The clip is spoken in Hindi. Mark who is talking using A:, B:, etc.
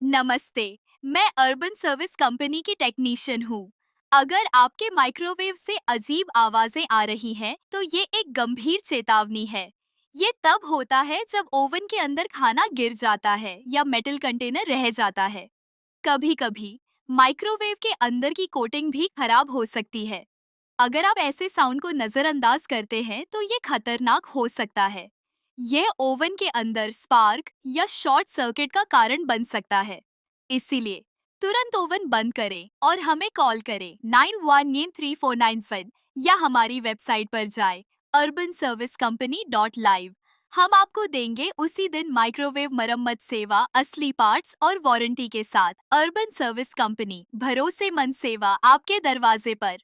A: नमस्ते। मैं अर्बन सर्विस कंपनी की टेक्नीशियन हूँ। अगर आपके माइक्रोवेव से अजीब आवाजें आ रही हैं, तो ये एक गंभीर चेतावनी है। ये तब होता है जब ओवन के अंदर खाना गिर जाता है या मेटल कंटेनर रह जाता है। कभी-कभी माइक्रोवेव के अंदर की कोटिंग भी खराब हो सकती है। अगर आप ऐसे साउंड को नजरअंदाज करते हैं, तो ये खतरनाक हो सकता है। ये ओवन के अंदर स्पार्क या शॉर्ट सर्किट का कारण बन सकता है। इसीलिए तुरंत ओवन बंद करें और हमें कॉल करें 913497 या हमारी वेबसाइट पर जाएं urbanservicecompany.live। हम आपको देंगे उसी दिन माइक्रोवेव मरम्मत सेवा, असली पार्ट्स और वारंटी के साथ। अर्बन सर्विस कंपनी, भरोसेमंद सेवा आपके दरवाजे पर।